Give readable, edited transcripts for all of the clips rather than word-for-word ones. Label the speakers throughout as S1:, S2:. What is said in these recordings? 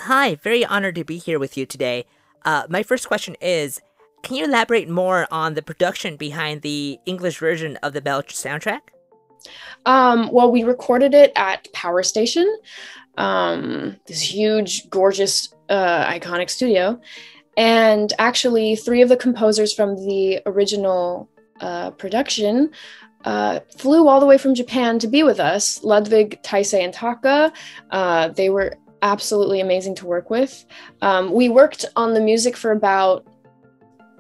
S1: Hi, very honored to be here with you today. My first question is, can you elaborate more on the production behind the English version of the Belle soundtrack?
S2: Well, we recorded it at Power Station, this huge, gorgeous, iconic studio. And actually, three of the composers from the original production flew all the way from Japan to be with us. Ludwig, Taisei, and Taka. They were absolutely amazing to work with. We worked on the music for about,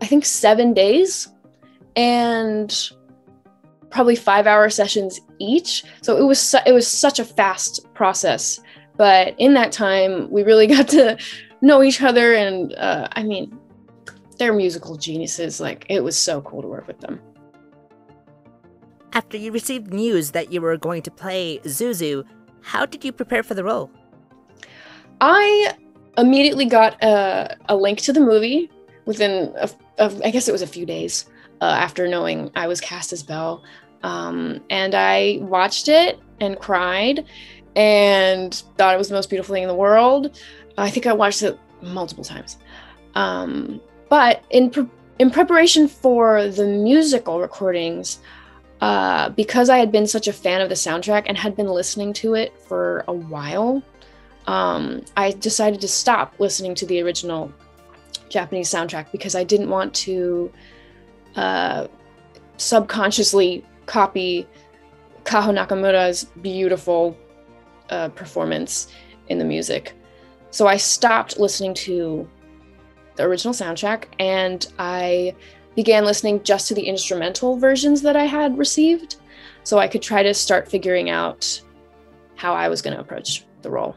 S2: I think, 7 days. And probably 5 hour sessions each. So it was such a fast process. But in that time, we really got to know each other, and I mean, they're musical geniuses. Like, it was so cool to work with them.
S1: After you received news that you were going to play Suzu, how did you prepare for the role?
S2: I immediately got a link to the movie within, I guess it was a few days after knowing I was cast as Belle. And I watched it and cried and thought it was the most beautiful thing in the world. I think I watched it multiple times. But in preparation for the musical recordings, because I had been such a fan of the soundtrack and had been listening to it for a while, I decided to stop listening to the original Japanese soundtrack because I didn't want to subconsciously copy Kaho Nakamura's beautiful performance in the music. So I stopped listening to the original soundtrack and I began listening just to the instrumental versions that I had received so I could try to start figuring out how I was going to approach the role.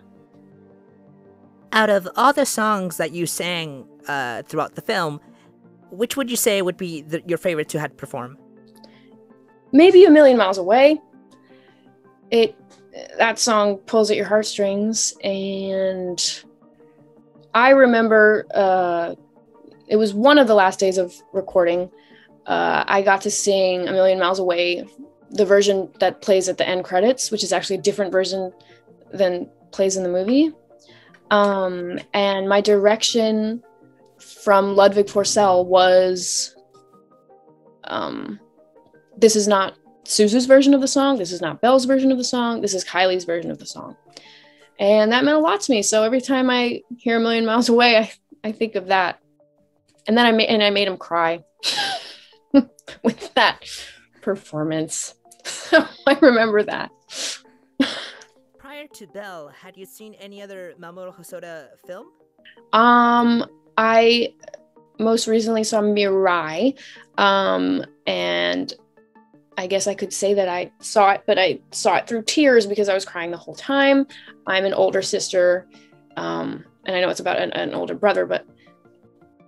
S1: Out of all the songs that you sang throughout the film, which would you say would be your favorite to have perform?
S2: Maybe A Million Miles Away. That song pulls at your heartstrings, and I remember it was one of the last days of recording. I got to sing A Million Miles Away, the version that plays at the end credits, which is actually a different version than plays in the movie. And my direction from Ludwig Forsell was, this is not Suzu's version of the song. This is not Belle's version of the song. This is Kylie's version of the song. And that meant a lot to me. So every time I hear A Million Miles Away, I think of that. And then I made him cry with that performance. So I remember that.
S1: Prior to Belle, had you seen any other Mamoru Hosoda film?
S2: I most recently saw Mirai, and I guess I could say that I saw it, but I saw it through tears because I was crying the whole time. I'm an older sister, and I know it's about an older brother, but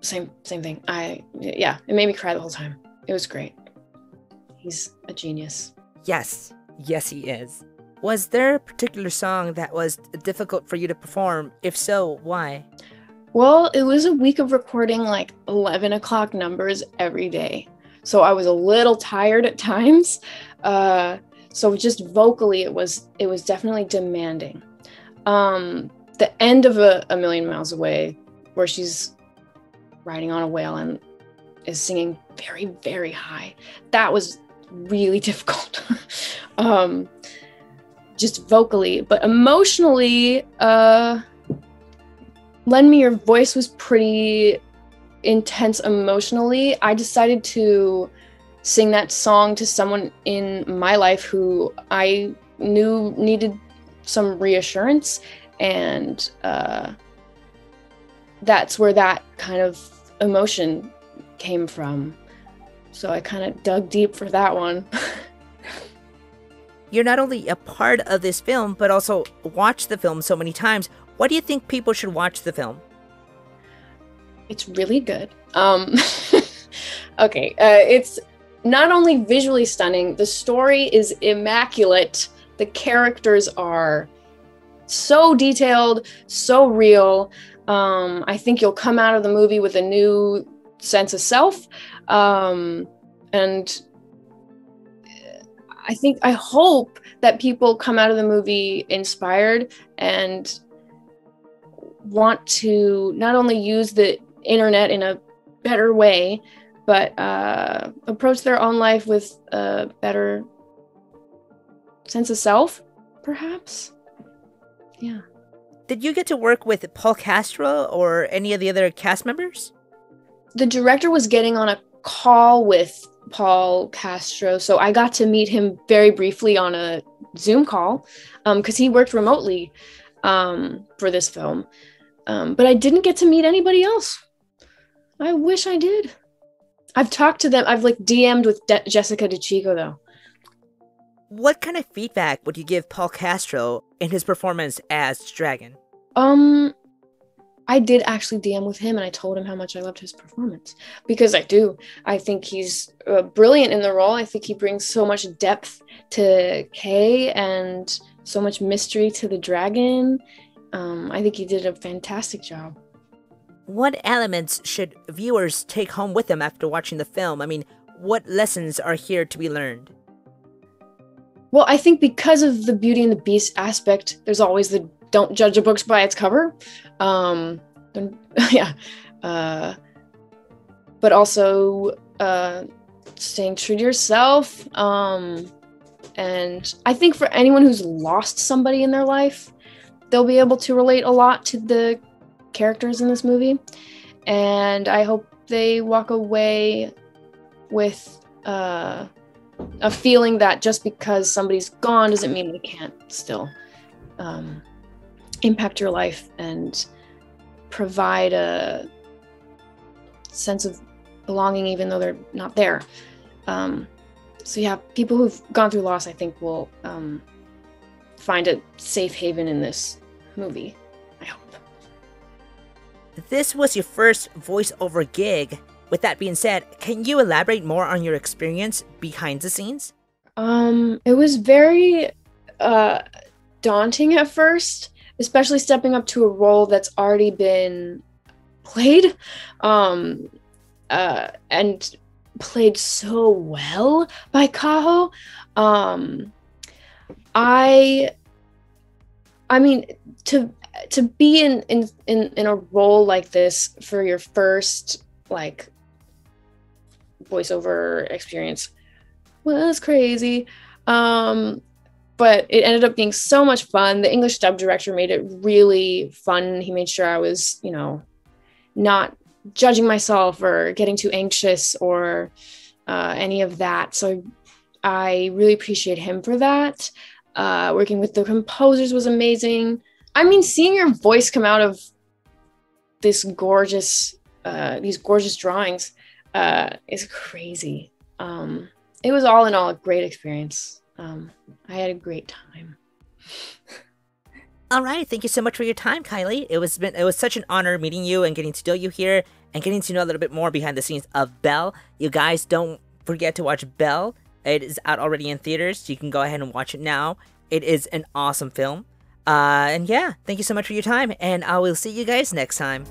S2: same thing. It made me cry the whole time. It was great. He's a genius.
S1: Yes, he is. Was there a particular song that was difficult for you to perform? If so, why?
S2: Well, it was a week of recording like 11 o'clock numbers every day. So I was a little tired at times. So just vocally, it was definitely demanding. The end of a Million Miles Away, where she's riding on a whale and is singing very, very high, that was really difficult. Just vocally, but emotionally, Lend Me Your Voice was pretty intense emotionally. I decided to sing that song to someone in my life who I knew needed some reassurance, and that's where that kind of emotion came from. So I kind of dug deep for that one.
S1: You're not only a part of this film, but also watched the film so many times. Why do you think people should watch the film?
S2: It's really good. Okay, it's not only visually stunning, the story is immaculate. The characters are so detailed, so real. I think you'll come out of the movie with a new sense of self. And I hope that people come out of the movie inspired and want to not only use the internet in a better way, but approach their own life with a better sense of self, perhaps. Yeah.
S1: Did you get to work with Paul Castillo or any of the other cast members?
S2: The director was getting on a call with Paul Castillo, so I got to meet him very briefly on a Zoom call because he worked remotely for this film. But I didn't get to meet anybody else. I wish I did. I've talked to them. I've like DM'd with Jessica DeChico though.
S1: What kind of feedback would you give Paul Castillo in his performance as Dragon?
S2: I did actually DM with him and I told him how much I loved his performance because I do. I think he's brilliant in the role. I think he brings so much depth to Kay and so much mystery to the dragon. I think he did a fantastic job.
S1: What elements should viewers take home with them after watching the film? I mean, what lessons are here to be learned?
S2: Well, I think because of the Beauty and the Beast aspect, there's always the don't judge a book by its cover. Yeah. But also staying true to yourself. And I think for anyone who's lost somebody in their life, they'll be able to relate a lot to the characters in this movie. And I hope they walk away with a feeling that just because somebody's gone doesn't mean they can't still impact your life and provide a sense of belonging even though they're not there. So yeah, people who've gone through loss, I think, will find a safe haven in this movie, I hope.
S1: This was your first voiceover gig. With that being said, can you elaborate more on your experience behind the scenes?
S2: It was very daunting at first, especially stepping up to a role that's already been played and played so well by Kaho. I mean, to be in a role like this for your first like voiceover experience was crazy. But it ended up being so much fun. The English dub director made it really fun. He made sure I was, not judging myself or getting too anxious or any of that. So I really appreciate him for that. Working with the composers was amazing. I mean, seeing your voice come out of these gorgeous drawings is crazy. It was all in all a great experience. I had a great time.
S1: All right, thank you so much for your time, Kylie. It was such an honor meeting you and getting to know you here and getting to know a little bit more behind the scenes of Belle. You guys don't forget to watch Belle. It is out already in theaters, so you can go ahead and watch it now. It is an awesome film. And yeah, thank you so much for your time, and I will see you guys next time.